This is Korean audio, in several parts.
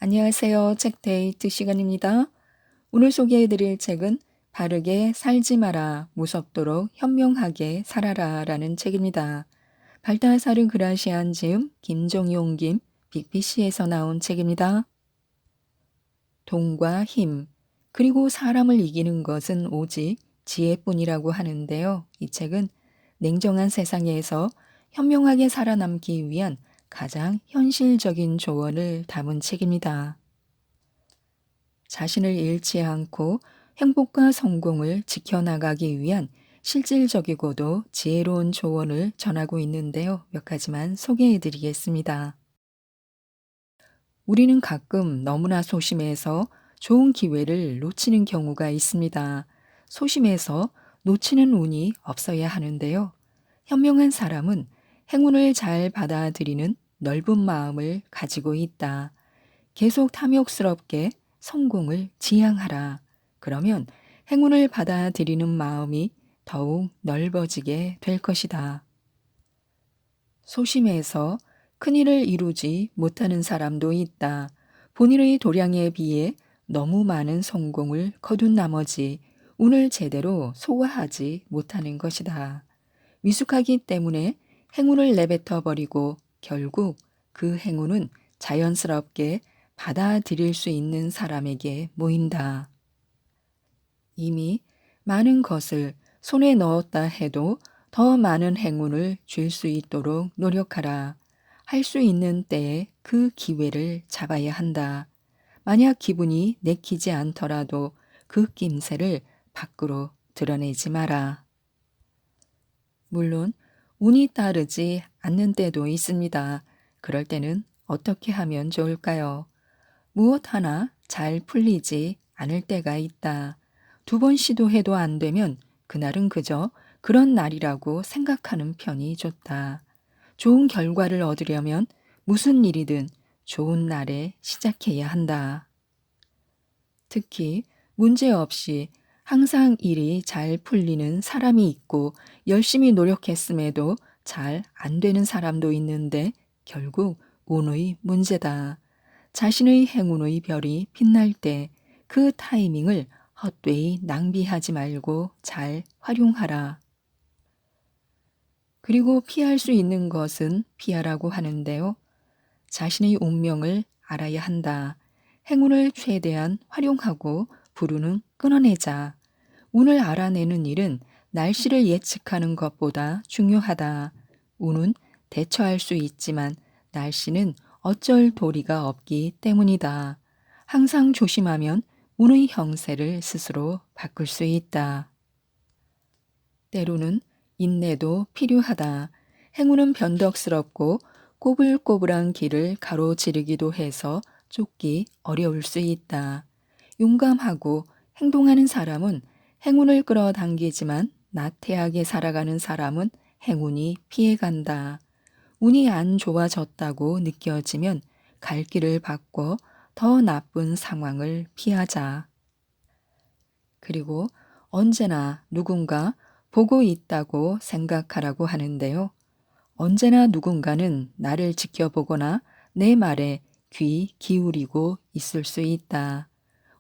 안녕하세요. 책데이트 시간입니다. 오늘 소개해드릴 책은 바르게 살지 마라, 무섭도록 현명하게 살아라 라는 책입니다. 발타사르 그라시안 지음, 김종용 김, 빅피시에서 나온 책입니다. 돈과 힘, 그리고 사람을 이기는 것은 오직 지혜뿐이라고 하는데요. 이 책은 냉정한 세상에서 현명하게 살아남기 위한 가장 현실적인 조언을 담은 책입니다. 자신을 잃지 않고 행복과 성공을 지켜나가기 위한 실질적이고도 지혜로운 조언을 전하고 있는데요. 몇 가지만 소개해 드리겠습니다. 우리는 가끔 너무나 소심해서 좋은 기회를 놓치는 경우가 있습니다. 소심해서 놓치는 운이 없어야 하는데요. 현명한 사람은 행운을 잘 받아들이는 넓은 마음을 가지고 있다. 계속 탐욕스럽게 성공을 지향하라. 그러면 행운을 받아들이는 마음이 더욱 넓어지게 될 것이다. 소심해서 큰일을 이루지 못하는 사람도 있다. 본인의 도량에 비해 너무 많은 성공을 거둔 나머지 운을 제대로 소화하지 못하는 것이다. 미숙하기 때문에 행운을 내뱉어 버리고 결국 그 행운은 자연스럽게 받아들일 수 있는 사람에게 모인다. 이미 많은 것을 손에 넣었다 해도 더 많은 행운을 줄 수 있도록 노력하라. 할 수 있는 때에 그 기회를 잡아야 한다. 만약 기분이 내키지 않더라도 그 낌새를 밖으로 드러내지 마라. 물론 운이 따르지 않는 때도 있습니다. 그럴 때는 어떻게 하면 좋을까요? 무엇 하나 잘 풀리지 않을 때가 있다. 2번 시도해도 안 되면 그날은 그저 그런 날이라고 생각하는 편이 좋다. 좋은 결과를 얻으려면 무슨 일이든 좋은 날에 시작해야 한다. 특히 문제 없이 항상 일이 잘 풀리는 사람이 있고 열심히 노력했음에도 잘 안 되는 사람도 있는데 결국 운의 문제다. 자신의 행운의 별이 빛날 때 그 타이밍을 헛되이 낭비하지 말고 잘 활용하라. 그리고 피할 수 있는 것은 피하라고 하는데요. 자신의 운명을 알아야 한다. 행운을 최대한 활용하고 불운은 끊어내자. 운을 알아내는 일은 날씨를 예측하는 것보다 중요하다. 운은 대처할 수 있지만 날씨는 어쩔 도리가 없기 때문이다. 항상 조심하면 운의 형세를 스스로 바꿀 수 있다. 때로는 인내도 필요하다. 행운은 변덕스럽고 꼬불꼬불한 길을 가로지르기도 해서 쫓기 어려울 수 있다. 용감하고 행동하는 사람은 행운을 끌어당기지만 나태하게 살아가는 사람은 행운이 피해간다. 운이 안 좋아졌다고 느껴지면 갈 길을 바꿔 더 나쁜 상황을 피하자. 그리고 언제나 누군가 보고 있다고 생각하라고 하는데요. 언제나 누군가는 나를 지켜보거나 내 말에 귀 기울이고 있을 수 있다.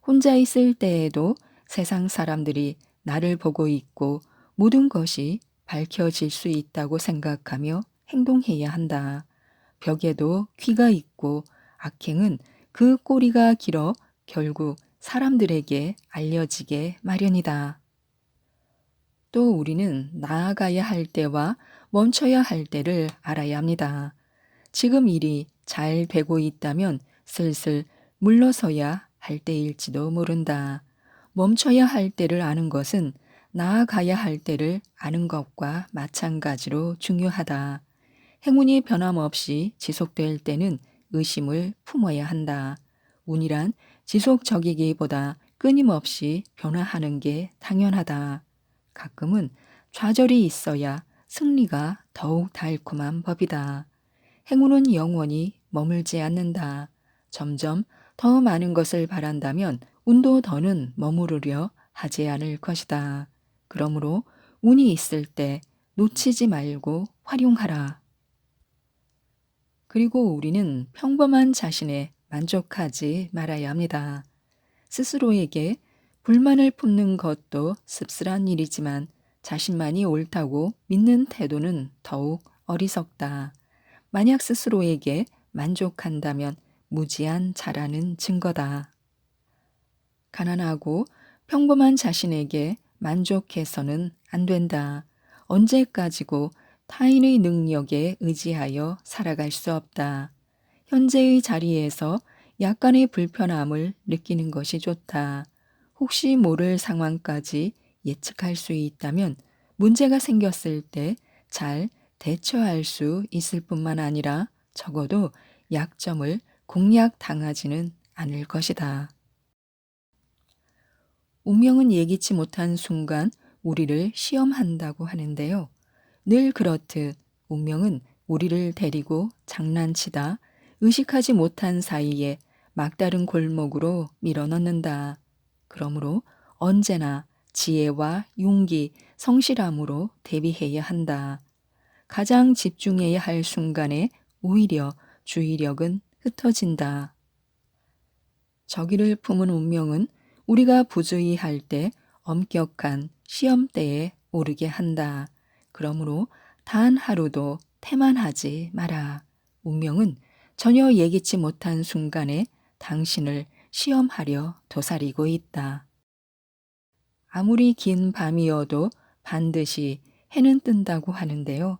혼자 있을 때에도 세상 사람들이 나를 보고 있고 모든 것이 밝혀질 수 있다고 생각하며 행동해야 한다. 벽에도 귀가 있고 악행은 그 꼬리가 길어 결국 사람들에게 알려지게 마련이다. 또 우리는 나아가야 할 때와 멈춰야 할 때를 알아야 합니다. 지금 일이 잘 되고 있다면 슬슬 물러서야 할 때일지도 모른다. 멈춰야 할 때를 아는 것은 나아가야 할 때를 아는 것과 마찬가지로 중요하다. 행운이 변함없이 지속될 때는 의심을 품어야 한다. 운이란 지속적이기보다 끊임없이 변화하는 게 당연하다. 가끔은 좌절이 있어야 승리가 더욱 달콤한 법이다. 행운은 영원히 머물지 않는다. 점점 더 많은 것을 바란다면 운도 더는 머무르려 하지 않을 것이다. 그러므로 운이 있을 때 놓치지 말고 활용하라. 그리고 우리는 평범한 자신의 만족하지 말아야 합니다. 스스로에게 불만을 품는 것도 씁쓸한 일이지만 자신만이 옳다고 믿는 태도는 더욱 어리석다. 만약 스스로에게 만족한다면 무지한 자라는 증거다. 가난하고 평범한 자신에게 만족해서는 안 된다. 언제까지고 타인의 능력에 의지하여 살아갈 수 없다. 현재의 자리에서 약간의 불편함을 느끼는 것이 좋다. 혹시 모를 상황까지 예측할 수 있다면 문제가 생겼을 때 잘 대처할 수 있을 뿐만 아니라 적어도 약점을 공략당하지는 않을 것이다. 운명은 예기치 못한 순간 우리를 시험한다고 하는데요. 늘 그렇듯 운명은 우리를 데리고 장난치다 의식하지 못한 사이에 막다른 골목으로 밀어넣는다. 그러므로 언제나 지혜와 용기, 성실함으로 대비해야 한다. 가장 집중해야 할 순간에 오히려 주의력은 흩어진다. 저기를 품은 운명은 우리가 부주의할 때 엄격한 시험대에 오르게 한다. 그러므로 단 하루도 태만하지 마라. 운명은 전혀 예기치 못한 순간에 당신을 시험하려 도사리고 있다. 아무리 긴 밤이어도 반드시 해는 뜬다고 하는데요.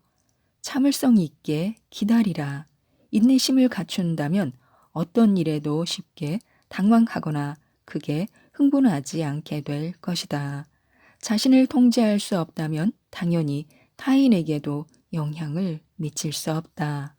참을성 있게 기다리라. 인내심을 갖춘다면 어떤 일에도 쉽게 당황하거나 크게 흥분하지 않게 될 것이다. 자신을 통제할 수 없다면 당연히 타인에게도 영향을 미칠 수 없다.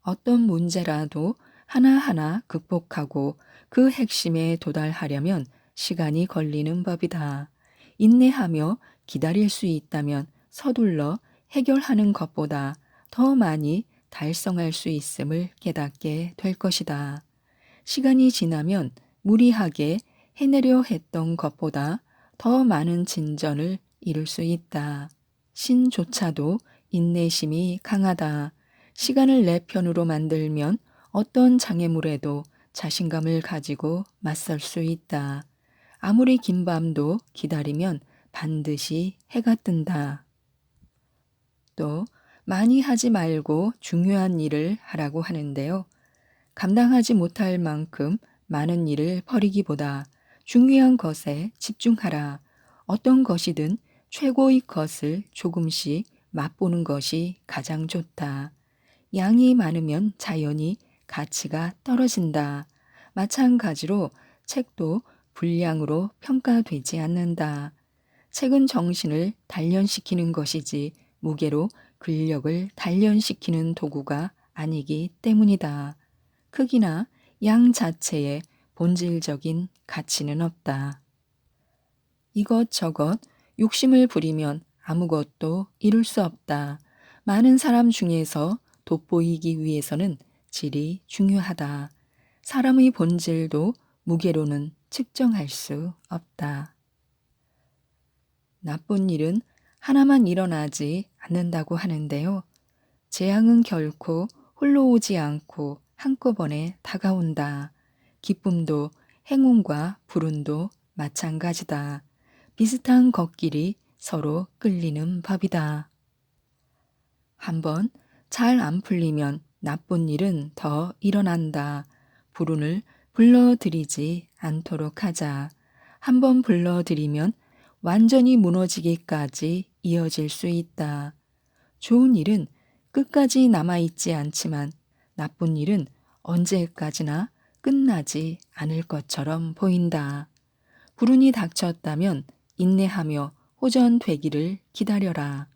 어떤 문제라도 하나하나 극복하고 그 핵심에 도달하려면 시간이 걸리는 법이다. 인내하며 기다릴 수 있다면 서둘러 해결하는 것보다 더 많이 달성할 수 있음을 깨닫게 될 것이다. 시간이 지나면 무리하게 해내려 했던 것보다 더 많은 진전을 이룰 수 있다. 신조차도 인내심이 강하다. 시간을 내 편으로 만들면 어떤 장애물에도 자신감을 가지고 맞설 수 있다. 아무리 긴 밤도 기다리면 반드시 해가 뜬다. 또 많이 하지 말고 중요한 일을 하라고 하는데요. 감당하지 못할 만큼 많은 일을 버리기보다 중요한 것에 집중하라. 어떤 것이든 최고의 것을 조금씩 맛보는 것이 가장 좋다. 양이 많으면 자연히 가치가 떨어진다. 마찬가지로 책도 분량으로 평가되지 않는다. 책은 정신을 단련시키는 것이지 무게로 근력을 단련시키는 도구가 아니기 때문이다. 크기나 양 자체에 본질적인 가치는 없다. 이것저것 욕심을 부리면 아무것도 이룰 수 없다. 많은 사람 중에서 돋보이기 위해서는 질이 중요하다. 사람의 본질도 무게로는 측정할 수 없다. 나쁜 일은 하나만 일어나지 않는다고 하는데요. 재앙은 결코 홀로 오지 않고 한꺼번에 다가온다. 기쁨도 행운과 불운도 마찬가지다. 비슷한 걷길이 서로 끌리는 법이다. 한번 잘 안 풀리면 나쁜 일은 더 일어난다. 불운을 불러들이지 않도록 하자. 한번 불러들이면 완전히 무너지기까지 이어질 수 있다. 좋은 일은 끝까지 남아있지 않지만 나쁜 일은 언제까지나 끝나지 않을 것처럼 보인다. 불운이 닥쳤다면 인내하며 호전되기를 기다려라.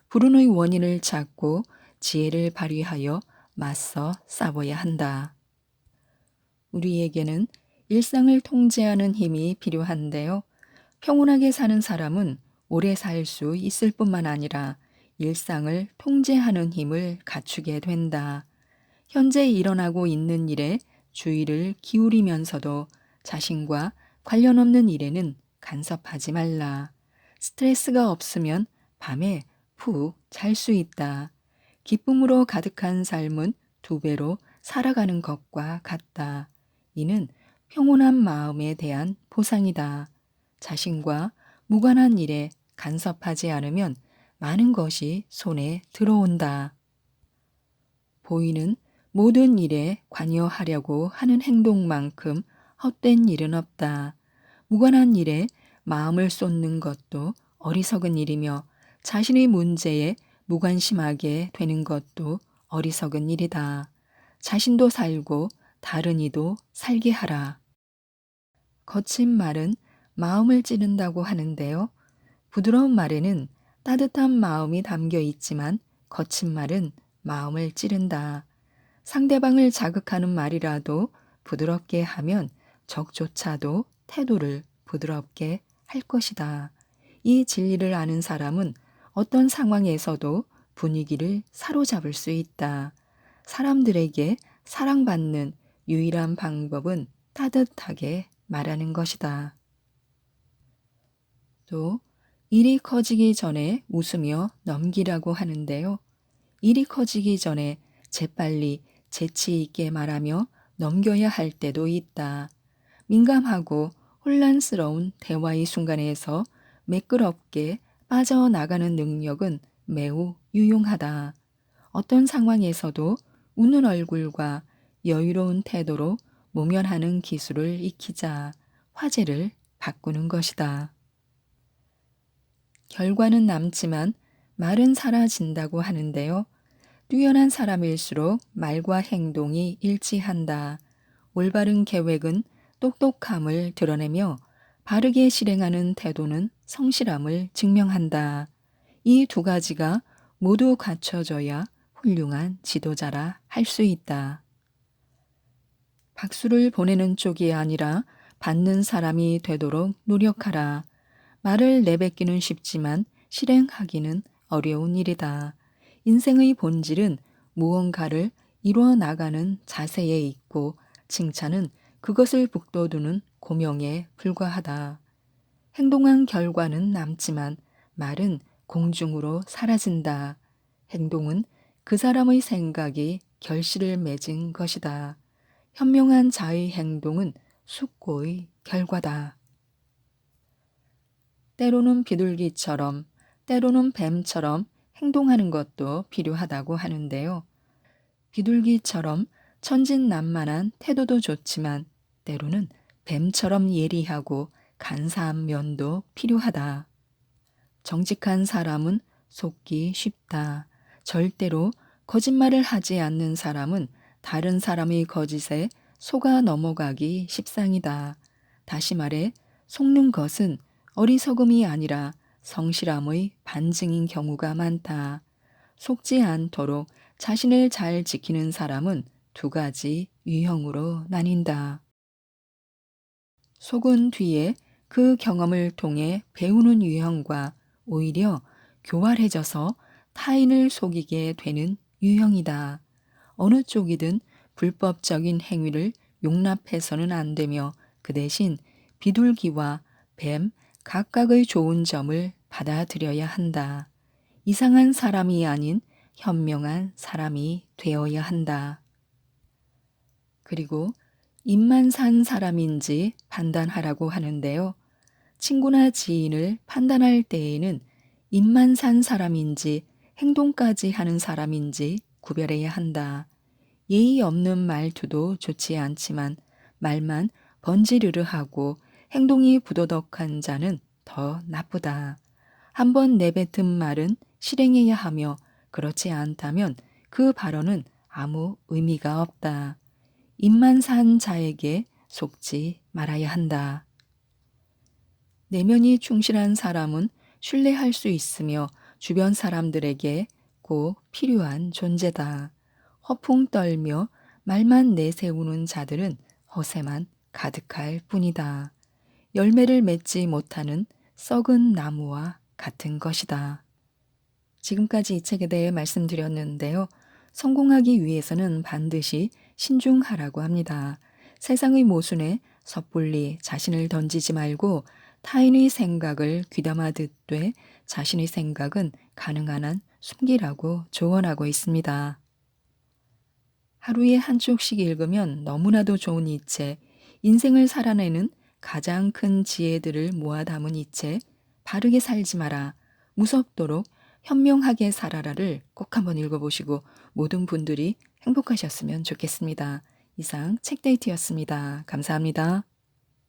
불운의 원인을 찾고 지혜를 발휘하여 맞서 싸워야 한다. 우리에게는 일상을 통제하는 힘이 필요한데요. 평온하게 사는 사람은 오래 살 수 있을 뿐만 아니라 일상을 통제하는 힘을 갖추게 된다. 현재 일어나고 있는 일에 주의를 기울이면서도 자신과 관련 없는 일에는 간섭하지 말라. 스트레스가 없으면 밤에 푹 잘 수 있다. 기쁨으로 가득한 삶은 2배로 살아가는 것과 같다. 이는 평온한 마음에 대한 보상이다. 자신과 무관한 일에 간섭하지 않으면 많은 것이 손에 들어온다. 보이는 모든 일에 관여하려고 하는 행동만큼 헛된 일은 없다. 무관한 일에 마음을 쏟는 것도 어리석은 일이며 자신의 문제에 무관심하게 되는 것도 어리석은 일이다. 자신도 살고 다른 이도 살게 하라. 거친 말은 마음을 찌른다고 하는데요. 부드러운 말에는 따뜻한 마음이 담겨 있지만 거친 말은 마음을 찌른다. 상대방을 자극하는 말이라도 부드럽게 하면 적조차도 태도를 부드럽게 할 것이다. 이 진리를 아는 사람은 어떤 상황에서도 분위기를 사로잡을 수 있다. 사람들에게 사랑받는 유일한 방법은 따뜻하게 말하는 것이다. 또 일이 커지기 전에 웃으며 넘기라고 하는데요. 일이 커지기 전에 재빨리 재치 있게 말하며 넘겨야 할 때도 있다. 민감하고 혼란스러운 대화의 순간에서 매끄럽게 빠져나가는 능력은 매우 유용하다. 어떤 상황에서도 웃는 얼굴과 여유로운 태도로 모면하는 기술을 익히자 화제를 바꾸는 것이다. 결과는 남지만 말은 사라진다고 하는데요. 뛰어난 사람일수록 말과 행동이 일치한다. 올바른 계획은 똑똑함을 드러내며 바르게 실행하는 태도는 성실함을 증명한다. 이 두 가지가 모두 갖춰져야 훌륭한 지도자라 할 수 있다. 박수를 보내는 쪽이 아니라 받는 사람이 되도록 노력하라. 말을 내뱉기는 쉽지만 실행하기는 어려운 일이다. 인생의 본질은 무언가를 이루어 나가는 자세에 있고 칭찬은 그것을 북돋우는 고명에 불과하다. 행동한 결과는 남지만 말은 공중으로 사라진다. 행동은 그 사람의 생각이 결실을 맺은 것이다. 현명한 자의 행동은 숙고의 결과다. 때로는 비둘기처럼, 때로는 뱀처럼 행동하는 것도 필요하다고 하는데요. 비둘기처럼 천진난만한 태도도 좋지만 때로는 뱀처럼 예리하고 간사한 면도 필요하다. 정직한 사람은 속기 쉽다. 절대로 거짓말을 하지 않는 사람은 다른 사람의 거짓에 속아 넘어가기 십상이다. 다시 말해, 속는 것은 어리석음이 아니라 성실함의 반증인 경우가 많다. 속지 않도록 자신을 잘 지키는 사람은 두 가지 유형으로 나뉜다. 속은 뒤에 그 경험을 통해 배우는 유형과 오히려 교활해져서 타인을 속이게 되는 유형이다. 어느 쪽이든 불법적인 행위를 용납해서는 안 되며 그 대신 비둘기와 뱀 각각의 좋은 점을 받아들여야 한다. 이상한 사람이 아닌 현명한 사람이 되어야 한다. 그리고 입만 산 사람인지 판단하라고 하는데요. 친구나 지인을 판단할 때에는 입만 산 사람인지 행동까지 하는 사람인지 구별해야 한다. 예의 없는 말투도 좋지 않지만 말만 번지르르하고 행동이 부도덕한 자는 더 나쁘다. 한번 내뱉은 말은 실행해야 하며 그렇지 않다면 그 발언은 아무 의미가 없다. 입만 산 자에게 속지 말아야 한다. 내면이 충실한 사람은 신뢰할 수 있으며 주변 사람들에게 꼭 필요한 존재다. 허풍 떨며 말만 내세우는 자들은 허세만 가득할 뿐이다. 열매를 맺지 못하는 썩은 나무와 같은 것이다. 지금까지 이 책에 대해 말씀드렸는데요. 성공하기 위해서는 반드시 신중하라고 합니다. 세상의 모순에 섣불리 자신을 던지지 말고 타인의 생각을 귀담아 듣되 자신의 생각은 가능한 한 숨기라고 조언하고 있습니다. 하루에 한 쪽씩 읽으면 너무나도 좋은 이 책, 인생을 살아내는 가장 큰 지혜들을 모아 담은 이 책, 바르게 살지 마라, 무섭도록 현명하게 살아라를 꼭 한번 읽어보시고 모든 분들이 행복하셨으면 좋겠습니다. 이상 책데이트였습니다. 감사합니다.